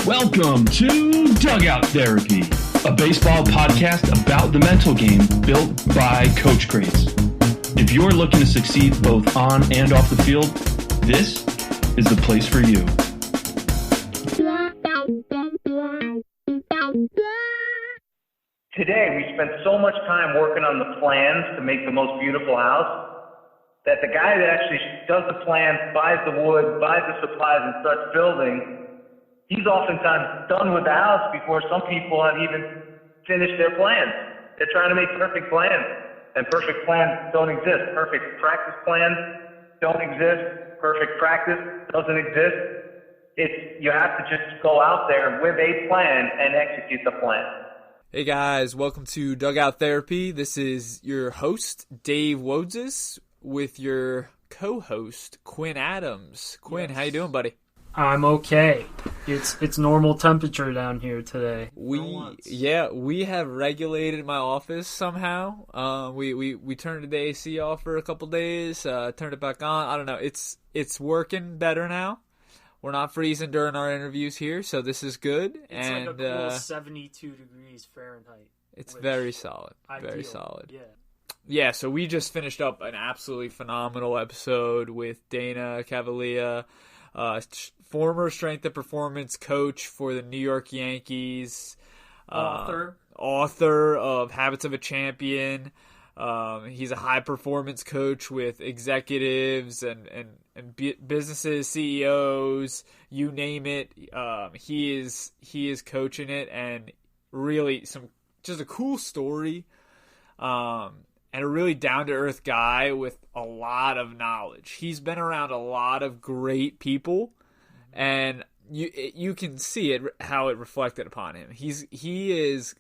Welcome to Dugout Therapy, a baseball podcast about the mental game built by coach greats. If you're looking to succeed both on and off the field, this is the place for you. Today, we spent so much time working on the plans to make the most beautiful house that the guy that actually does the plans, buys the wood, buys the supplies, and starts building, he's oftentimes done with the house before some people have even finished their plans. They're trying to make perfect plans, and perfect plans don't exist. Perfect practice plans don't exist. Perfect practice doesn't exist. You have to just go out there with a plan and execute the plan. Hey guys, welcome to Dugout Therapy. This is your host, Dave Wodzis, with your co-host, Quinn Adams. Quinn, How you doing, buddy? I'm okay. It's normal temperature down here today. We have regulated my office somehow. We turned the AC off for a couple days, turned it back on. I don't know. It's working better now. We're not freezing during our interviews here, so this is good. It's like a cool 72 degrees Fahrenheit. It's very solid. Ideal. Very solid. Yeah. Yeah, so we just finished up an absolutely phenomenal episode with Dana Cavalea, former strength and performance coach for the New York Yankees, author of Habits of a Champion. He's a high performance coach with executives and businesses, CEOs, you name it. He is coaching it, and really just a cool story. And a really down-to-earth guy with a lot of knowledge. He's been around a lot of great people, and you can see it, how it reflected upon him. He is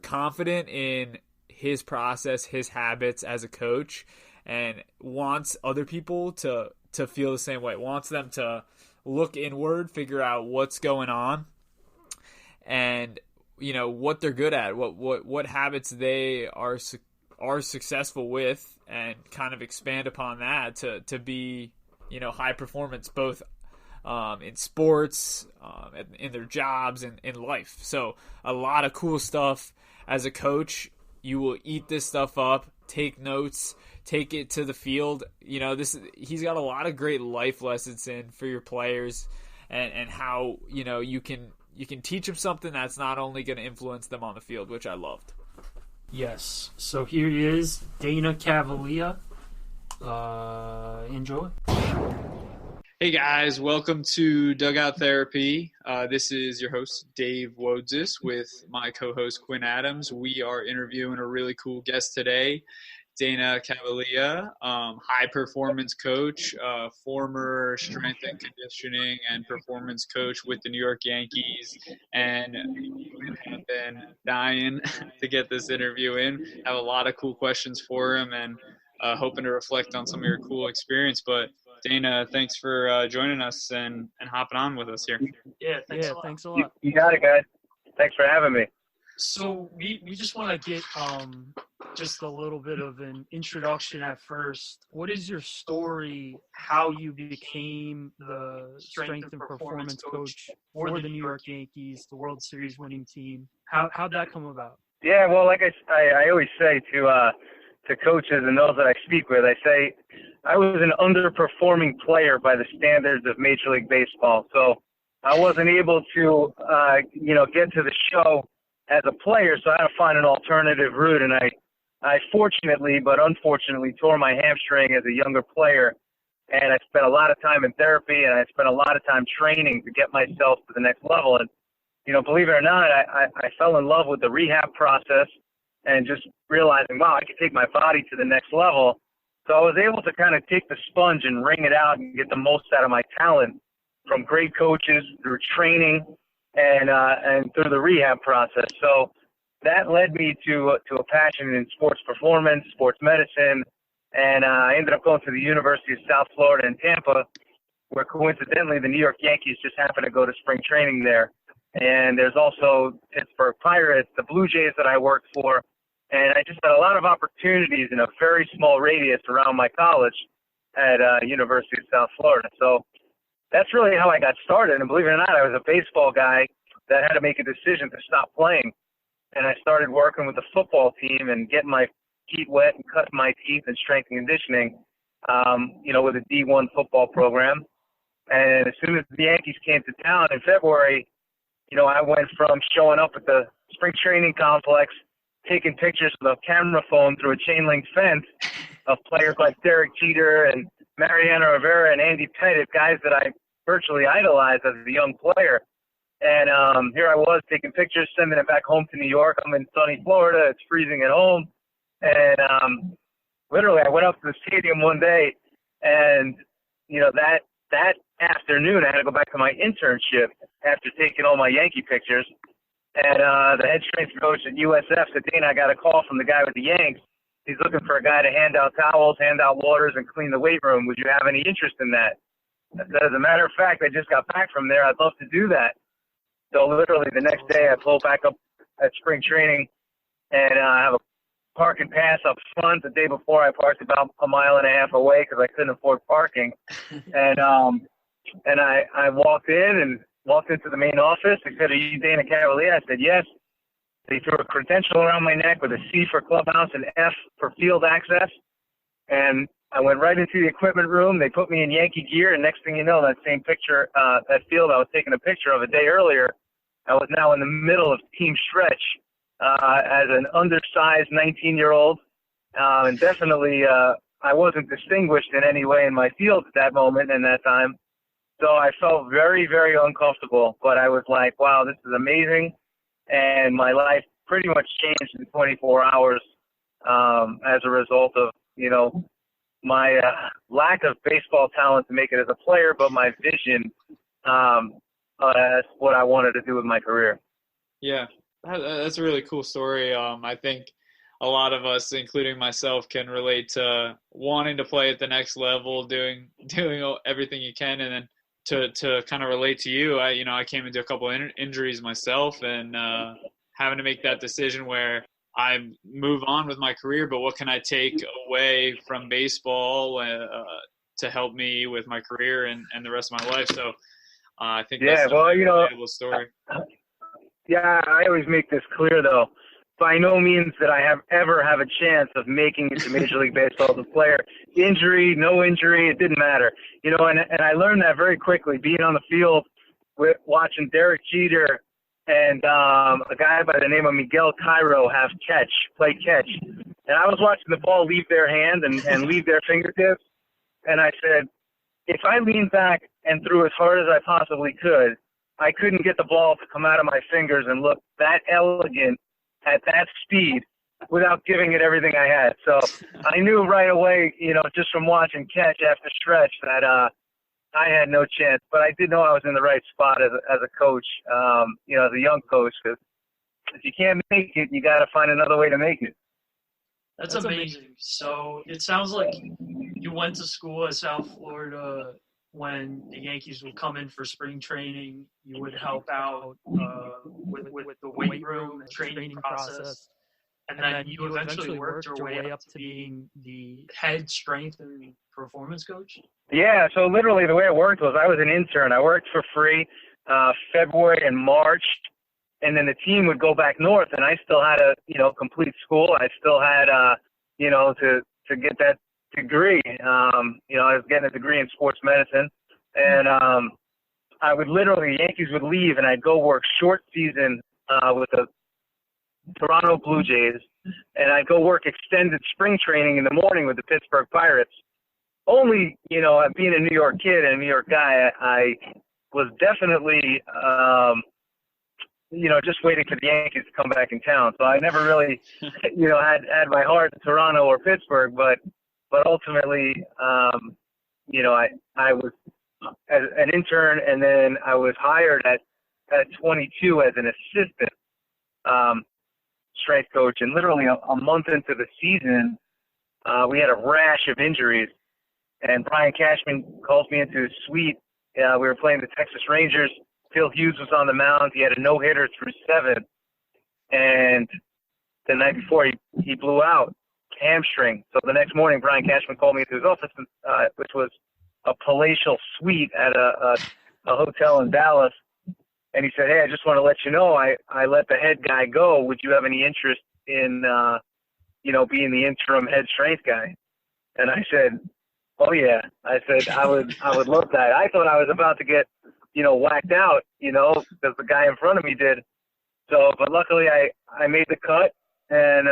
confident in his process, his habits as a coach, and wants other people to feel the same way. Wants them to look inward, figure out what's going on, and what they're good at, what habits they are successful with, and kind of expand upon that to be high performance, both in sports, in their jobs, and in life. So a lot of cool stuff. As a coach, you will eat this stuff up, take notes, take it to the field. He's got a lot of great life lessons in for your players, and how you can teach them something that's not only going to influence them on the field, which I loved. Yes. So here he is, Dana Cavalea. Enjoy. Hey guys, welcome to Dugout Therapy. This is your host, Dave Wodzis, with my co-host, Quinn Adams. We are interviewing a really cool guest today, Dana Cavalea, high-performance coach, former strength and conditioning and performance coach with the New York Yankees, and have been dying to get this interview in. Have a lot of cool questions for him, and hoping to reflect on some of your cool experience. But Dana, thanks for joining us and hopping on with us here. Yeah, thanks a lot. You got it, guys. Thanks for having me. So we just want to get just a little bit of an introduction at first. What is your story, how you became the strength and performance coach for the New York Yankees, the World Series winning team? How'd that come about? Yeah, well, like I always say to coaches and those that I speak with, I say I was an underperforming player by the standards of Major League Baseball. So I wasn't able to, get to the show as a player, so I had to find an alternative route. And I fortunately, but unfortunately, tore my hamstring as a younger player. And I spent a lot of time in therapy, and I spent a lot of time training to get myself to the next level. And, believe it or not, I fell in love with the rehab process and just realizing, wow, I could take my body to the next level. So I was able to kind of take the sponge and wring it out and get the most out of my talent from great coaches through training and through the rehab process. So that led me to a passion in sports performance, sports medicine, and I ended up going to the University of South Florida in Tampa, where coincidentally the New York Yankees just happened to go to spring training there. And there's also Pittsburgh Pirates, the Blue Jays that I worked for, and I just had a lot of opportunities in a very small radius around my college at University of South Florida. So that's really how I got started. And believe it or not, I was a baseball guy that had to make a decision to stop playing. And I started working with the football team and getting my feet wet and cutting my teeth in strength and conditioning, with a D1 football program. And as soon as the Yankees came to town in February, I went from showing up at the spring training complex, taking pictures with a camera phone through a chain link fence of players like Derek Jeter and Mariano Rivera and Andy Pettit, guys that I virtually idolized as a young player. And here I was taking pictures, sending it back home to New York. I'm in sunny Florida. It's freezing at home. And literally I went up to the stadium one day, and, that afternoon I had to go back to my internship after taking all my Yankee pictures. And the head strength coach at USF said, Dana, I got a call from the guy with the Yanks. He's looking for a guy to hand out towels, hand out waters, and clean the weight room. Would you have any interest in that? I said, as a matter of fact, I just got back from there. I'd love to do that. So literally the next day I pull back up at spring training, and I have a parking pass up front. The day before I parked about a mile and a half away because I couldn't afford parking. And I walked into the main office. They said, are you Dana Cavalea? I said, yes. They threw a credential around my neck with a C for clubhouse and F for field access. And I went right into the equipment room. They put me in Yankee gear, and next thing you know, that same picture, that field I was taking a picture of a day earlier, I was now in the middle of team stretch as an undersized 19-year-old. And definitely I wasn't distinguished in any way in my field at that moment and that time. So I felt very, very uncomfortable. But I was like, wow, this is amazing. And my life pretty much changed in 24 hours as a result of, my lack of baseball talent to make it as a player, but my vision as what I wanted to do with my career. Yeah, that's a really cool story. I think a lot of us, including myself, can relate to wanting to play at the next level, doing everything you can, and then to kind of relate to you. I came into a couple of injuries myself, and having to make that decision where I move on with my career, but what can I take away from baseball to help me with my career and the rest of my life? So I think that's a relatable story. Yeah, I always make this clear, though. By no means that I ever have a chance of making it to Major League Baseball as a player. Injury, no injury, it didn't matter. And I learned that very quickly, being on the field watching Derek Jeter and a guy by the name of Miguel Cairo play catch. And I was watching the ball leave their hand and leave their fingertips. And I said, if I leaned back and threw as hard as I possibly could, I couldn't get the ball to come out of my fingers and look that elegant at that speed without giving it everything I had. So I knew right away, just from watching catch after stretch that I had no chance, but I did know I was in the right spot as a coach, as a young coach, because if you can't make it, you got to find another way to make it. That's amazing. So it sounds like you went to school at South Florida when the Yankees would come in for spring training. You would help out with the weight room and training process. And then you eventually worked your way up to being the head strength and performance coach? Yeah, so literally the way it worked was I was an intern. I worked for free February and March, and then the team would go back north, and I still had to, complete school. I still had, to get that degree. I was getting a degree in sports medicine, and I would literally, Yankees would leave, and I'd go work short season with the Toronto Blue Jays, and I'd go work extended spring training in the morning with the Pittsburgh Pirates. Only, being a New York kid and a New York guy, I was definitely, just waiting for the Yankees to come back in town. So I never really, had my heart in Toronto or Pittsburgh, but ultimately, I was as an intern, and then I was hired at 22 as an assistant strength coach. And literally a month into the season, we had a rash of injuries. And Brian Cashman calls me into his suite. We were playing the Texas Rangers. Phil Hughes was on the mound. He had a no-hitter through 7. And the night before, he blew out, hamstring. So the next morning, Brian Cashman called me into his office, which was a palatial suite at a hotel in Dallas. And he said, "Hey, I just want to let you know, I let the head guy go. Would you have any interest in, being the interim head strength guy?" And I said, "Oh yeah." I said, I would love that. I thought I was about to get, whacked out, because the guy in front of me did. So, but luckily I made the cut, and,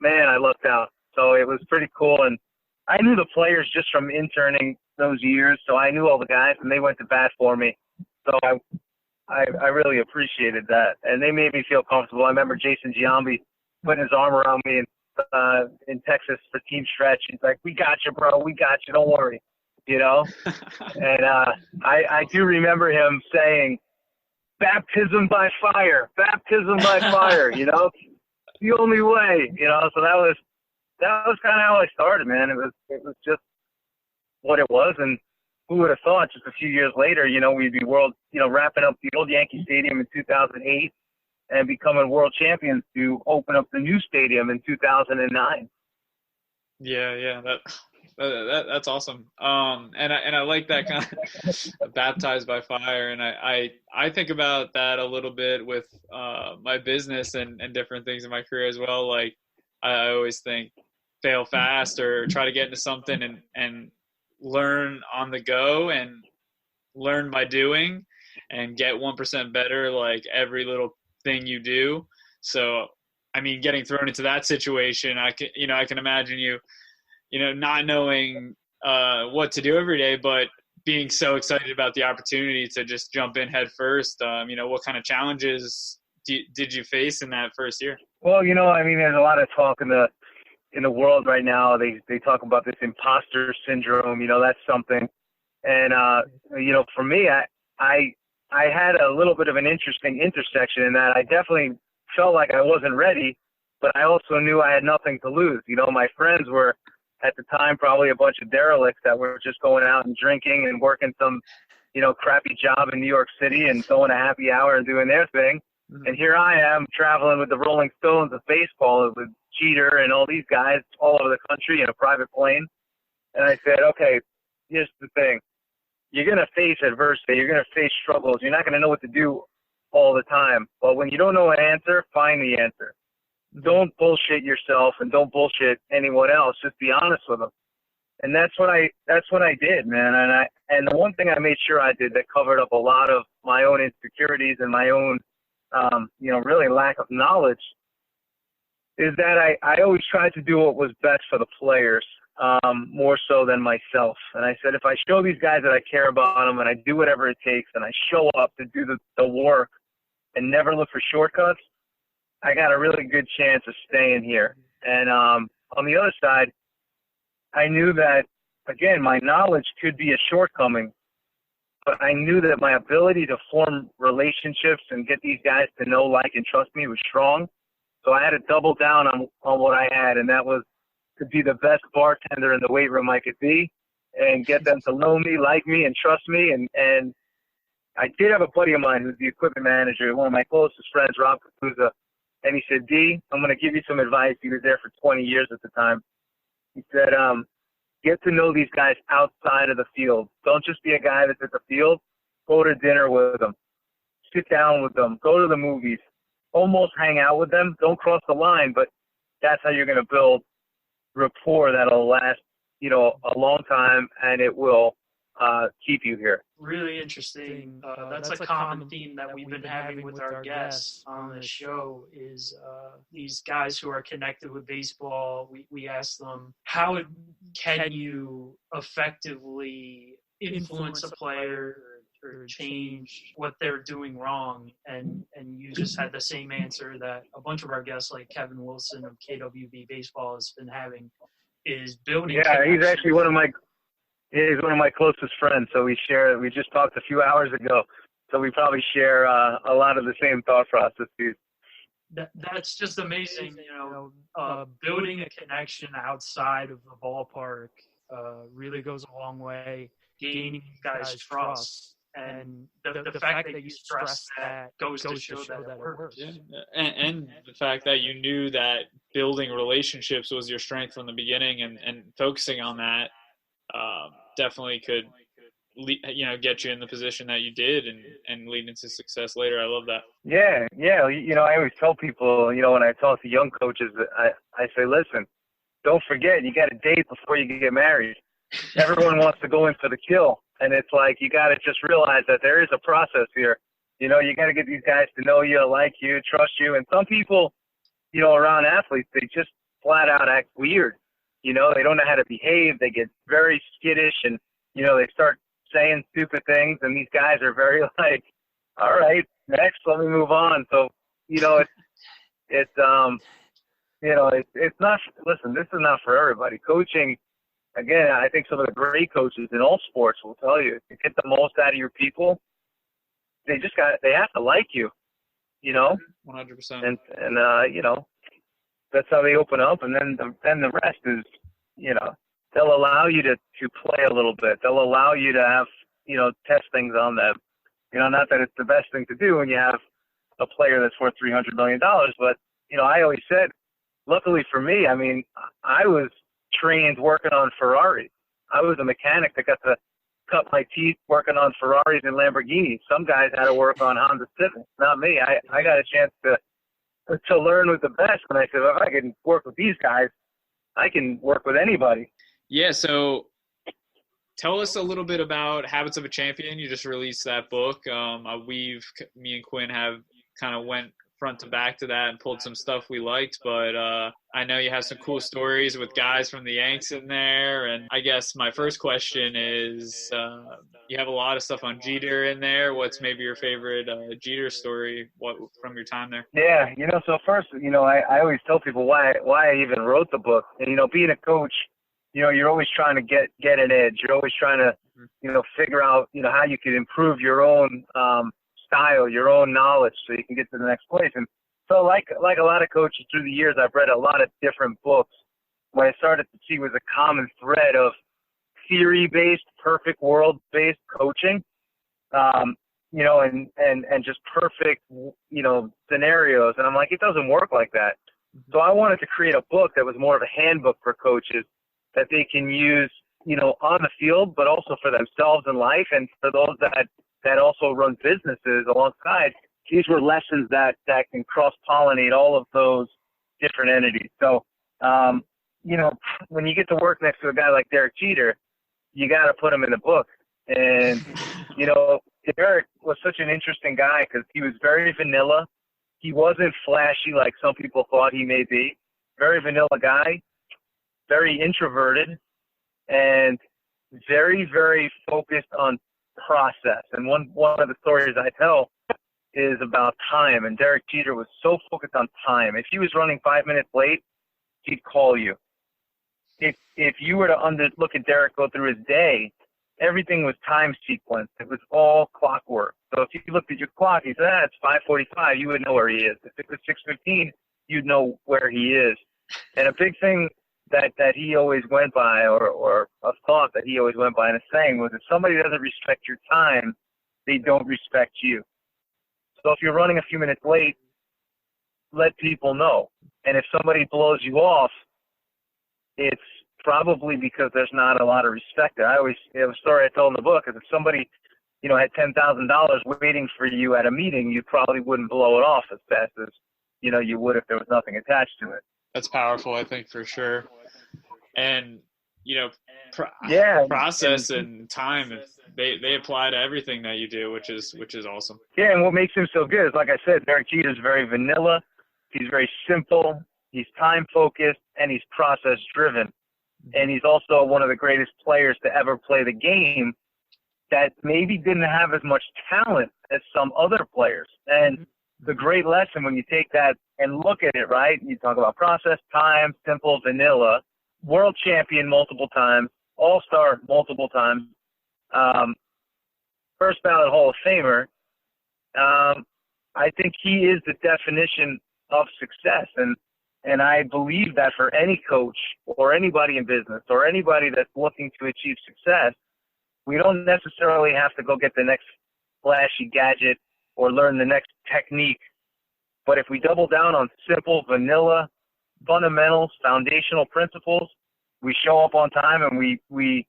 man, I lucked out. So it was pretty cool. And I knew the players just from interning those years. So I knew all the guys, and they went to bat for me. So I really appreciated that. And they made me feel comfortable. I remember Jason Giambi putting his arm around me in Texas for team stretch. He's like, "We got you, bro. We got you. Don't worry." And I do remember him saying, "Baptism by fire, baptism by fire," the only way, So that was kind of how I started, man. It was just what it was. And who would have thought just a few years later, we'd be wrapping up the old Yankee Stadium in 2008 and becoming world champions to open up the new stadium in 2009. Yeah, that's awesome. And I like that kind of baptized by fire. And I think about that a little bit with my business and different things in my career as well. Like I always think fail fast or try to get into something and learn on the go and learn by doing and get 1% better like every little thing you do. So I mean, getting thrown into that situation, I can imagine you not knowing what to do every day, but being so excited about the opportunity to just jump in head first. What kind of challenges did you face in that first year? Well, there's a lot of talk in the world right now. They talk about this imposter syndrome. That's something. And for me, I had a little bit of an interesting intersection in that I definitely felt like I wasn't ready, but I also knew I had nothing to lose. My friends were at the time probably a bunch of derelicts that were just going out and drinking and working some, crappy job in New York City and going to happy hour and doing their thing. Mm-hmm. And here I am traveling with the Rolling Stones of baseball with Jeter and all these guys all over the country in a private plane. And I said, okay, here's the thing. You're going to face adversity. You're going to face struggles. You're not going to know what to do all the time. But when you don't know an answer, find the answer. Don't bullshit yourself and don't bullshit anyone else. Just be honest with them. And that's what I did, man. And the one thing I made sure I did that covered up a lot of my own insecurities and my own, really lack of knowledge is that I always tried to do what was best for the players, more so than myself. And I said, if I show these guys that I care about them and I do whatever it takes and I show up to do the work and never look for shortcuts, I got a really good chance of staying here. And on the other side, I knew that, again, my knowledge could be a shortcoming, but I knew that my ability to form relationships and get these guys to know, like, and trust me was strong. So I had to double down on what I had, and that was to be the best bartender in the weight room I could be and get them to know me, like me, and trust me. And I did have a buddy of mine who's the equipment manager, one of my closest friends, Rob Kapuza. And he said, D, I'm going to give you some advice. He was there for 20 years at the time. He said, get to know these guys outside of the field. Don't just be a guy that's at the field. Go to dinner with them. Sit down with them. Go to the movies. Almost hang out with them. Don't cross the line, but that's how you're going to build rapport that'll last, a long time, and it will keep you here. Really interesting. That's a common theme that we've been having with our guests on the show is these guys who are connected with baseball. We ask them, how can you effectively influence a player or change what they're doing wrong? And you just had the same answer that a bunch of our guests like Kevin Wilson of KWB Baseball has been having, is building. Yeah, he's actually one of my closest friends. So we just talked a few hours ago. So we probably share a lot of the same thought processes. That's just amazing. Building a connection outside of the ballpark really goes a long way. Gaining guys' trust. And the fact that you stress that goes to show that it works. Yeah. And the fact that you knew that building relationships was your strength from the beginning and focusing on that definitely could get you in the position that you did and lead into success later. I love that. Yeah. I always tell people, when I talk to young coaches, I say, listen, don't forget, you got to date before you get married. Everyone wants to go in for the kill, and it's like you got to just realize that there is a process here. You got to get these guys to know you, like you, trust you. And some people, around athletes, they just flat out act weird. They don't know how to behave. They get very skittish, and they start saying stupid things. And these guys are very like, all right, next, let me move on. So it's not. Listen, this is not for everybody. Coaching. Again, I think some of the great coaches in all sports will tell you to get the most out of your people. They have to like you, 100%. And that's how they open up. And then the rest is, they'll allow you to play a little bit. They'll allow you to have, test things on them. Not that it's the best thing to do when you have a player that's worth $300 million, but, I always said, luckily for me, I mean, I was trained working on Ferraris. I was a mechanic that got to cut my teeth working on Ferraris and Lamborghinis. Some guys had to work on Honda Civics, not me. I got a chance to learn with the best, and I said, if I can work with these guys, I can work with anybody. Yeah, so tell us a little bit about Habits of a Champion. You just released that book. Me and Quinn have kind of went front to back to that and pulled some stuff we liked, but I know you have some cool stories with guys from the Yanks in there. And I guess my first question is, you have a lot of stuff on Jeter in there. What's maybe your favorite Jeter story from your time there? Yeah, so first, I always tell people why I even wrote the book. And, being a coach, you're always trying to get an edge. You're always trying to, figure out, how you can improve your own style, your own knowledge, so you can get to the next place. And so like a lot of coaches through the years, I've read a lot of different books. What I started to see was a common thread of theory-based, perfect world-based coaching, and just perfect, scenarios. And I'm like, it doesn't work like that. So I wanted to create a book that was more of a handbook for coaches that they can use, on the field, but also for themselves in life, and for those that also run businesses alongside. These were lessons that can cross-pollinate all of those different entities. So, when you get to work next to a guy like Derek Jeter, you got to put him in the book. And, Derek was such an interesting guy because he was very vanilla. He wasn't flashy like some people thought he may be. Very vanilla guy, very introverted, and very, very focused on process. And one of the stories I tell is about time. And Derek Jeter was so focused on time. If he was running 5 minutes late, he'd call you. If you were to look at Derek go through his day, everything was time sequenced. It was all clockwork. So if you looked at your clock, you said, it's 5:45, you would know where he is. If it was 6:15, you'd know where he is. And a big thing that he always went by, or a thought that he always went by in a saying, was if somebody doesn't respect your time, they don't respect you. So if you're running a few minutes late, let people know. And if somebody blows you off, it's probably because there's not a lot of respect there. I have a story I told in the book is if somebody, had $10,000 waiting for you at a meeting, you probably wouldn't blow it off as fast as, you would if there was nothing attached to it. That's powerful, I think, for sure. And, process and time, they apply to everything that you do, which is awesome. Yeah, and what makes him so good is, like I said, Derek Jeter is very vanilla. He's very simple. He's time-focused, and he's process-driven. And he's also one of the greatest players to ever play the game that maybe didn't have as much talent as some other players. And the great lesson when you take that and look at it, right? You talk about process, time, simple, vanilla, world champion multiple times, all-star multiple times, first ballot Hall of Famer. I think he is the definition of success. And I believe that for any coach or anybody in business or anybody that's looking to achieve success, we don't necessarily have to go get the next flashy gadget or learn the next technique. But if we double down on simple, vanilla, fundamentals, foundational principles, we show up on time and we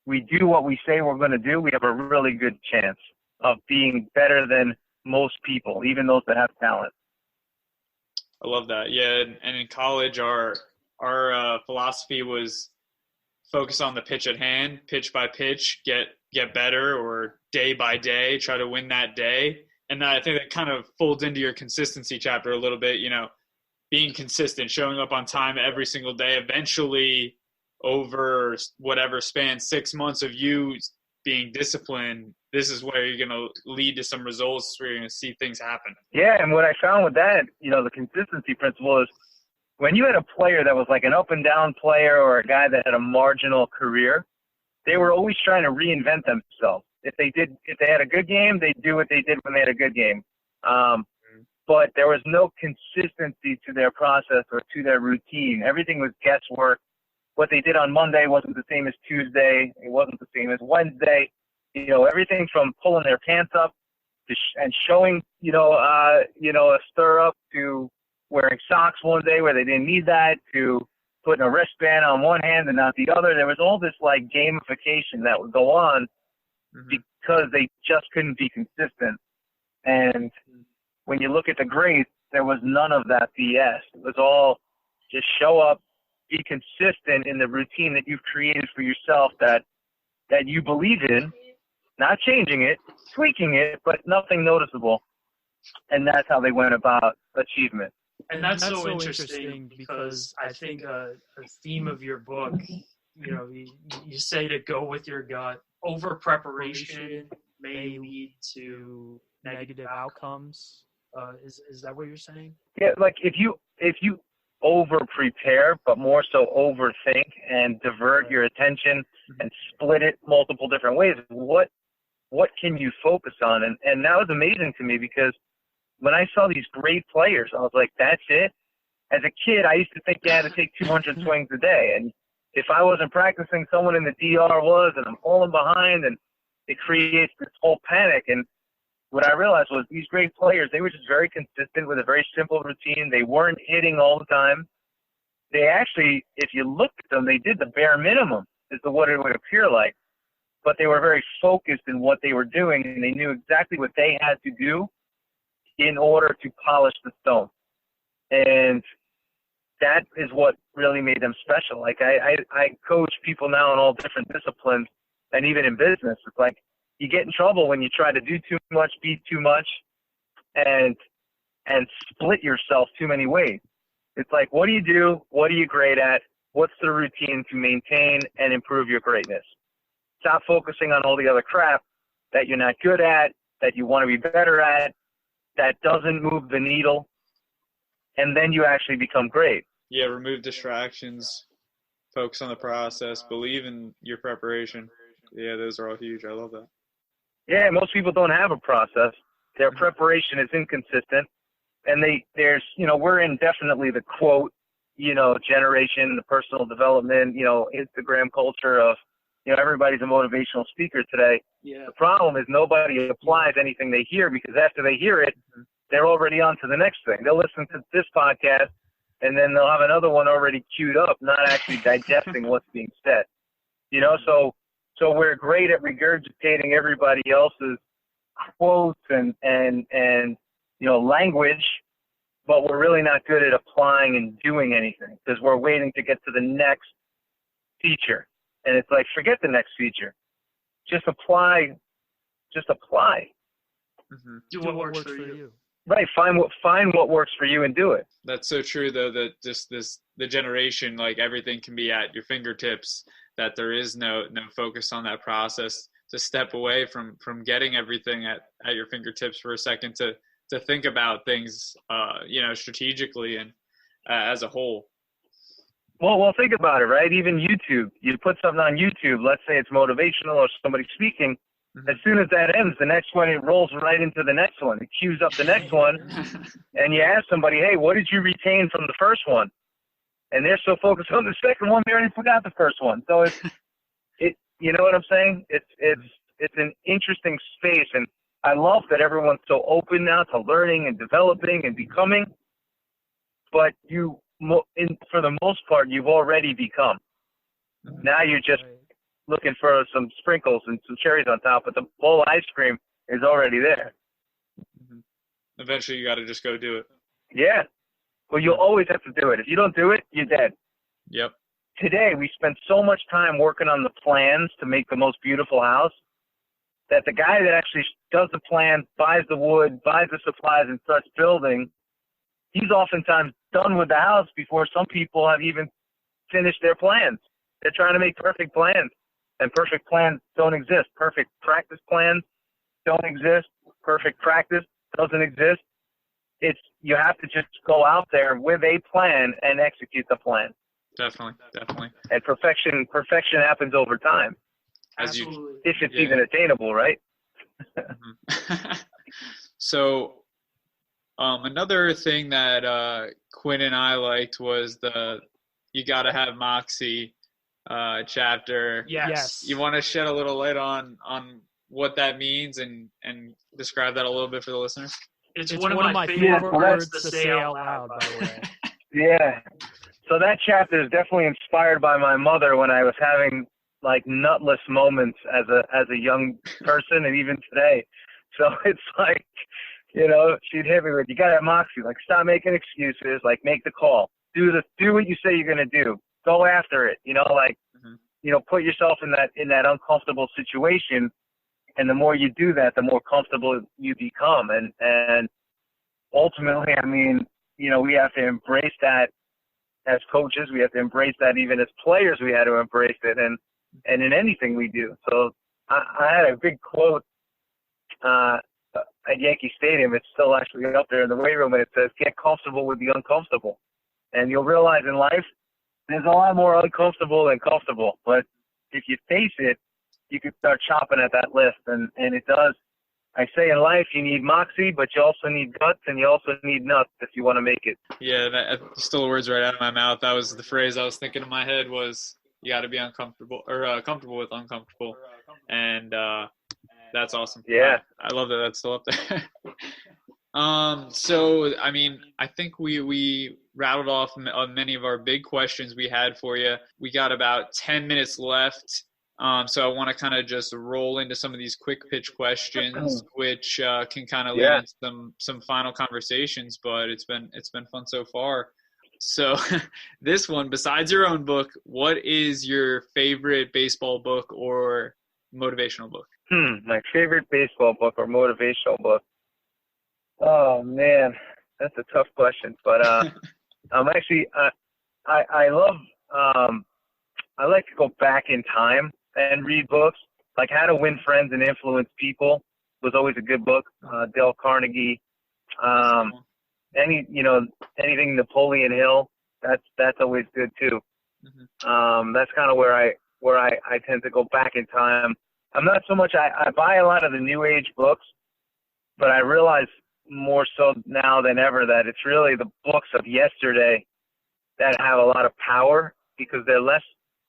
we do what we say we're going to do, we have a really good chance of being better than most people, even those that have talent. I love that. Yeah, and in college, our philosophy was focus on the pitch at hand, pitch by pitch, get better, or day by day, try to win that day. And I think that kind of folds into your consistency chapter a little bit, being consistent, showing up on time every single day. Eventually, over whatever span, 6 months of you being disciplined, this is where you're going to lead to some results where you're going to see things happen. Yeah, and what I found with that, the consistency principle is when you had a player that was like an up and down player or a guy that had a marginal career, they were always trying to reinvent themselves. If they had a good game, they'd do what they did when they had a good game. But there was no consistency to their process or to their routine. Everything was guesswork. What they did on Monday wasn't the same as Tuesday. It wasn't the same as Wednesday. Everything from pulling their pants up and showing, a stir up to wearing socks one day where they didn't need that, to putting a wristband on one hand and not the other. There was all this like gamification that would go on because they just couldn't be consistent. And when you look at the greats, there was none of that BS. It was all just show up, be consistent in the routine that you've created for yourself that you believe in, not changing it, tweaking it, but nothing noticeable. And that's how they went about achievement. And that's so interesting because I think a theme of your book, you say to go with your gut. Over preparation may lead to negative outcomes. Is that what you're saying? Yeah, like if you over prepare, but more so overthink and divert your attention and split it multiple different ways, what can you focus on? And that was amazing to me because when I saw these great players, I was like, that's it? As a kid, I used to think you had to take 200 swings a day. And if I wasn't practicing, someone in the DR was, and I'm falling behind, and it creates this whole panic. And what I realized was these great players, they were just very consistent with a very simple routine. They weren't hitting all the time. They actually, if you looked at them, they did the bare minimum as to what it would appear like. But they were very focused in what they were doing, and they knew exactly what they had to do in order to polish the stone. And that is what really made them special. Like I coach people now in all different disciplines, and even in business. It's like you get in trouble when you try to do too much, be too much, and split yourself too many ways. It's like, what do you do? What are you great at? What's the routine to maintain and improve your greatness? Stop focusing on all the other crap that you're not good at, that you want to be better at, that doesn't move the needle, and then you actually become great. Yeah, remove distractions, focus on the process, believe in your preparation. Yeah, those are all huge. I love that. Yeah, most people don't have a process. Their preparation is inconsistent, and we're in definitely the quote, generation, the personal development, Instagram culture of, everybody's a motivational speaker today. Yeah. The problem is nobody applies anything they hear because after they hear it, they're already on to the next thing. They'll listen to this podcast, and then they'll have another one already queued up, not actually digesting what's being said. So we're great at regurgitating everybody else's quotes and language, but we're really not good at applying and doing anything because we're waiting to get to the next feature. And it's like, forget the next feature. Just apply. Do what works for you. Right. Find what works for you and do it. That's so true, though, that just the generation, like everything can be at your fingertips, that there is no focus on that process, to step away from getting everything at your fingertips for a second to think about things, strategically and as a whole. Well, think about it, right? Even YouTube. You put something on YouTube, let's say it's motivational or somebody speaking. As soon as that ends, the next one, it rolls right into the next one. It queues up the next one, and you ask somebody, hey, what did you retain from the first one? And they're so focused on the second one, they already forgot the first one. So you know what I'm saying? It's an interesting space, and I love that everyone's so open now to learning and developing and becoming. But for the most part, you've already become. Now you're just looking for some sprinkles and some cherries on top, but the bowl of ice cream is already there. Mm-hmm. Eventually, you got to just go do it. Yeah. Well, you'll always have to do it. If you don't do it, you're dead. Yep. Today, we spend so much time working on the plans to make the most beautiful house that the guy that actually does the plan, buys the wood, buys the supplies, and starts building, he's oftentimes done with the house before some people have even finished their plans. They're trying to make perfect plans, and perfect plans don't exist. Perfect practice plans don't exist. Perfect practice doesn't exist. You have to just go out there with a plan and execute the plan. Definitely. And perfection happens over time. If it's even attainable, right? Mm-hmm. So, another thing that Quinn and I liked was you got to have Moxie chapter. Yes. You want to shed a little light on what that means and describe that a little bit for the listeners? It's one of my favorite words to say out loud, by the way. Yeah. So that chapter is definitely inspired by my mother when I was having like nutless moments as a young person, and even today. So it's like, she'd hit me with, you gotta have Moxie, like stop making excuses, like make the call. Do what you say you're gonna do. Go after it. Put yourself in that uncomfortable situation, and the more you do that, the more comfortable you become. And ultimately, I mean, we have to embrace that as coaches. We have to embrace that even as players. We had to embrace it, and in anything we do. So I had a big quote at Yankee Stadium. It's still actually up there in the weight room, and it says, "Get comfortable with the uncomfortable." And you'll realize in life, there's a lot more uncomfortable than comfortable. But if you face it, you can start chopping at that list. And it does. I say in life, you need Moxie, but you also need guts, and you also need nuts if you want to make it. Yeah, that stole the words right out of my mouth. That was the phrase I was thinking in my head was, you got to be uncomfortable or comfortable with uncomfortable. And that's awesome. Yeah. I love that that's still up there. So, I mean, I think we rattled off many of our big questions we had for you. We got about 10 minutes left. So I want to kind of just roll into some of these quick pitch questions, which can kind of lead into some final conversations, but it's been fun so far. So this one, besides your own book, what is your favorite baseball book or motivational book? My favorite baseball book or motivational book. Oh man, that's a tough question. But I'm actually I love I like to go back in time and read books. Like How to Win Friends and Influence People was always a good book. Dale Carnegie. Anything Napoleon Hill, that's always good too. Mm-hmm. That's kind of where I tend to go back in time. I'm not so much, I buy a lot of the new age books, but I realize more so now than ever that it's really the books of yesterday that have a lot of power because they're less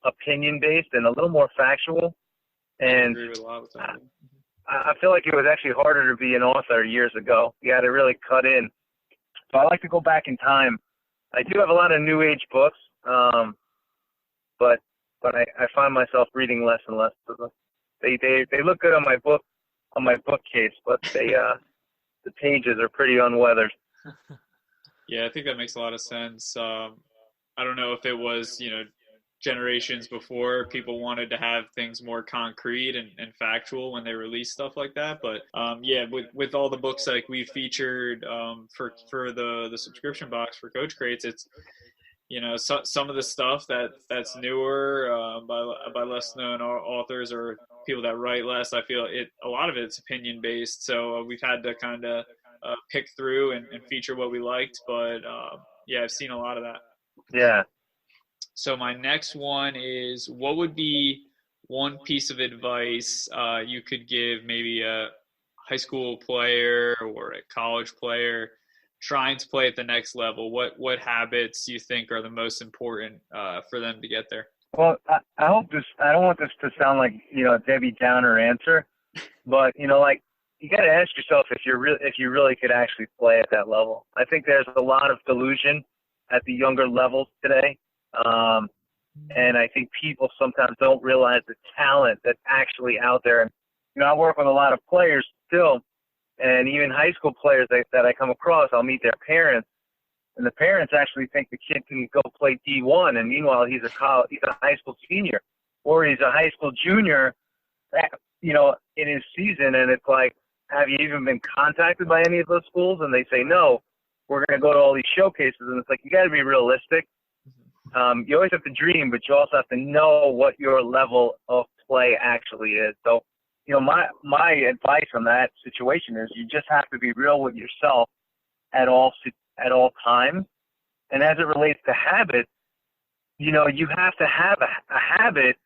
opinion based and a little more factual. And I feel like it was actually harder to be an author years ago. You had to really cut in. So I like to go back in time. I do have a lot of new age books, but I find myself reading less and less of them. They look good on my bookcase, but the pages are pretty unweathered. Yeah, I think that makes a lot of sense. I don't know if it was, generations before people wanted to have things more concrete and factual when they release stuff like that. But with all the books like we featured for the subscription box for Coach Crates, it's some of the stuff that's newer by less known authors or people that write less. I feel a lot of it's opinion based, so we've had to kind of pick through and feature what we liked. But I've seen a lot of that. Yeah. So my next one is, what would be one piece of advice you could give maybe a high school player or a college player trying to play at the next level? What habits you think are the most important for them to get there? Well, I hope this. I don't want this to sound like a Debbie Downer answer, but you got to ask yourself if you really could actually play at that level. I think there's a lot of delusion at the younger levels today. And I think people sometimes don't realize the talent that's actually out there. And, I work with a lot of players still, and even high school players that I come across, I'll meet their parents, and the parents actually think the kid can go play D1, and meanwhile he's a high school senior, or he's a high school junior, in his season, and it's like, have you even been contacted by any of those schools? And they say, no, we're going to go to all these showcases, and it's like, you got to be realistic. You always have to dream, but you also have to know what your level of play actually is. So, my advice on that situation is you just have to be real with yourself at all times. And as it relates to habits, you have to have a habit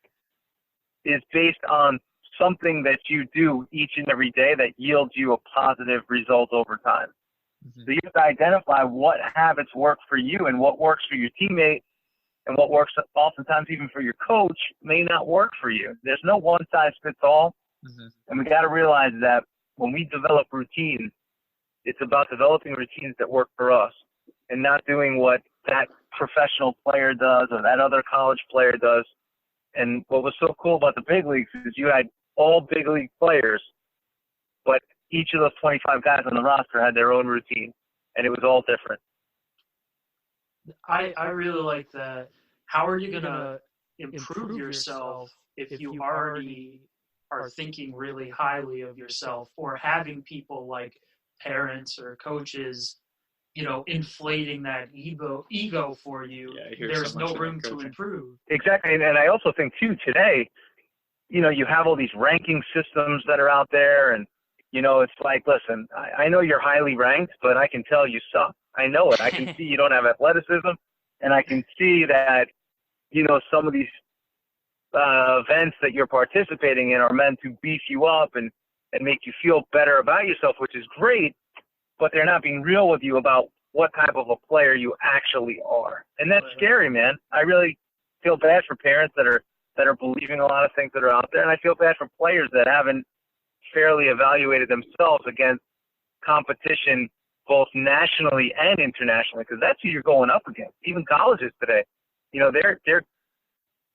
is based on something that you do each and every day that yields you a positive result over time. So you have to identify what habits work for you, and what works for your teammate, and what works oftentimes even for your coach may not work for you. There's no one size fits all. And we got to realize that when we develop routines, it's about developing routines that work for us and not doing what that professional player does or that other college player does. And what was so cool about the big leagues is you had all big league players, but each of those 25 guys on the roster had their own routine, and it was all different. I really like that. How are you going to improve yourself if you already are thinking really highly of yourself, or having people like parents or coaches, inflating that ego for you? There's no room to improve. Exactly. And I also think too, today, you have all these ranking systems that are out there, and, it's like, listen, I know you're highly ranked, but I can tell you suck. I know it. I can see you don't have athleticism, and I can see that, some of these events that you're participating in are meant to beef you up and make you feel better about yourself, which is great, but they're not being real with you about what type of a player you actually are. And that's scary, man. I really feel bad for parents that are believing a lot of things that are out there, and I feel bad for players that haven't fairly evaluated themselves against competition both nationally and internationally, because that's who you're going up against. Even colleges today, they're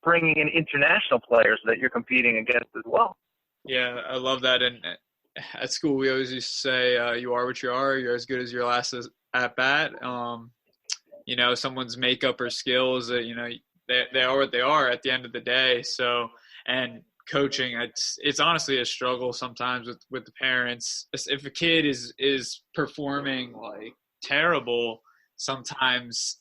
bringing in international players that you're competing against as well. Yeah, I love that. And at school, we always used to say, you are what you are. You're as good as your last at bat. Someone's makeup or skills, they are what they are at the end of the day. So, and coaching, it's honestly a struggle sometimes with the parents. If a kid is performing like terrible, sometimes,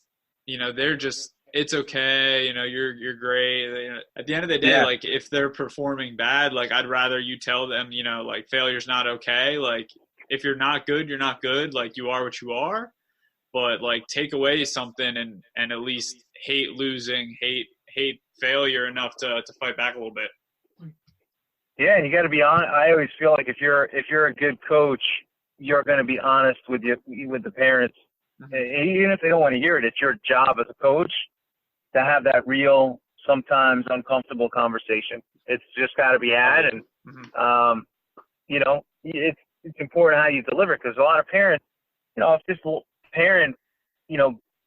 they're just, it's okay, you're great. At the end of the day, like, if they're performing bad, like, I'd rather you tell them, like, failure's not okay. Like, if you're not good, you're not good. Like, you are what you are. But, like, take away something and at least hate losing, hate failure enough to fight back a little bit. Yeah, and you got to be honest. I always feel like if you're a good coach, you're going to be honest with the parents. Even if they don't want to hear it, it's your job as a coach to have that real, sometimes uncomfortable conversation. It's just got to be had, and it's important how you deliver it, because a lot of parents, if this parent,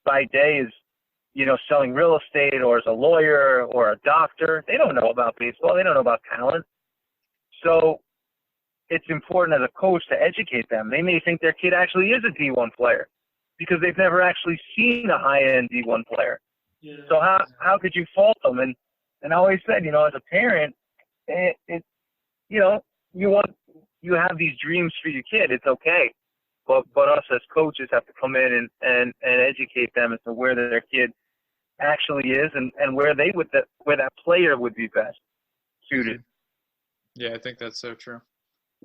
by day is, selling real estate or is a lawyer or a doctor, they don't know about baseball, they don't know about talent. So it's important as a coach to educate them. They may think their kid actually is a D1 player because they've never actually seen a high-end D1 player. Yeah. So how could you fault them? And I always said, as a parent, you have these dreams for your kid. It's okay. But us as coaches have to come in and educate them as to where their kid actually is and where that player would be best suited. Yeah, I think that's so true.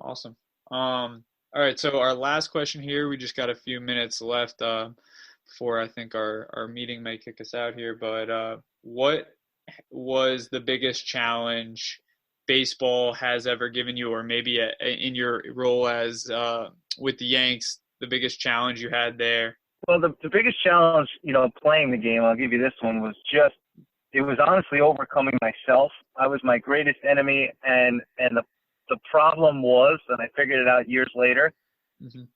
Awesome. All right, so our last question here, we just got a few minutes left before I think our meeting may kick us out here. But what was the biggest challenge baseball has ever given you, or maybe in your role as with the Yanks, the biggest challenge you had there? Well, the biggest challenge, playing the game, I'll give you this one, was it was honestly overcoming myself. I was my greatest enemy, and the problem was, and I figured it out years later,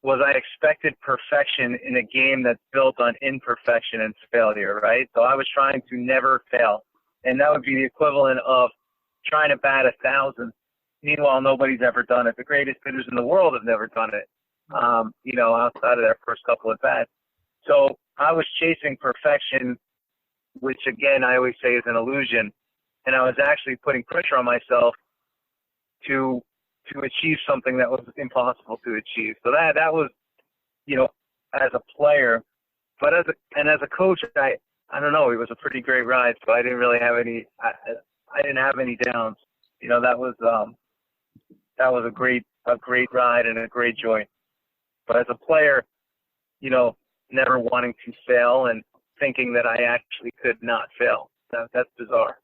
was I expected perfection in a game that's built on imperfection and failure, right? So I was trying to never fail. and that would be the equivalent of trying to bat 1,000. Meanwhile, nobody's ever done it. The greatest hitters in the world have never done it, outside of their first couple of bats. So I was chasing perfection, which, again, I always say is an illusion. And I was actually putting pressure on myself to achieve something that was impossible to achieve. So that was, as a player. But as a coach, I don't know, it was a pretty great ride. So I didn't really have any, I didn't have any downs. That was a great ride and a great joy. But as a player, never wanting to fail and thinking that I actually could not fail. That's bizarre.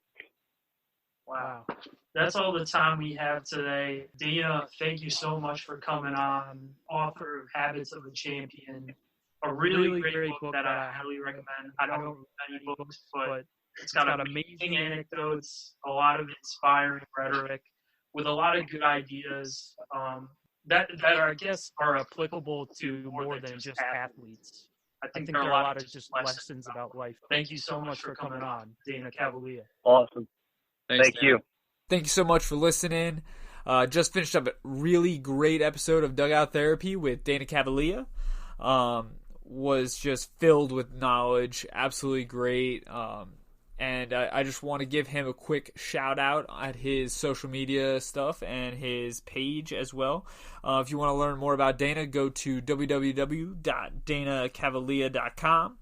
Wow. That's all the time we have today. Dana, thank you so much for coming on. Author of Habits of a Champion. A really great book that I highly recommend. I don't read many books, but it's got amazing anecdotes, a lot of inspiring rhetoric, with a lot of good ideas that I guess are applicable to more than just athletes. I think there are a lot of just lessons about life. Thank you so much for coming on, Dana Cavalea. Awesome. Thank you. Thank you so much for listening. Just finished up a really great episode of Dugout Therapy with Dana Cavalea. Was just filled with knowledge, absolutely great. And I just want to give him a quick shout out at his social media stuff and his page as well. If you want to learn more about Dana, go to www.danacavalea.com,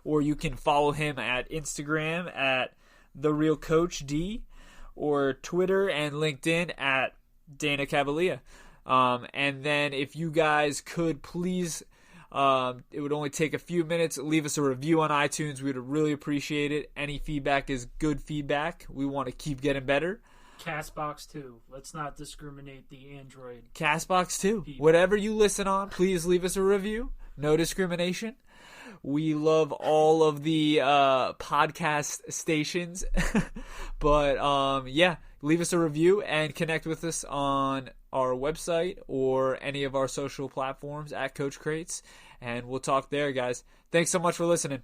or you can follow him at Instagram at TheRealCoachD, or Twitter and LinkedIn at Dana Cavalea. And then if you guys could please, it would only take a few minutes, leave us a review on iTunes. We would really appreciate it. Any feedback is good feedback. We want to keep getting better. Castbox too. Let's not discriminate the Android. Castbox too. People. Whatever you listen on, please leave us a review. No discrimination. We love all of the podcast stations. But leave us a review and connect with us on our website or any of our social platforms at Coach Crates. And we'll talk there, guys. Thanks so much for listening.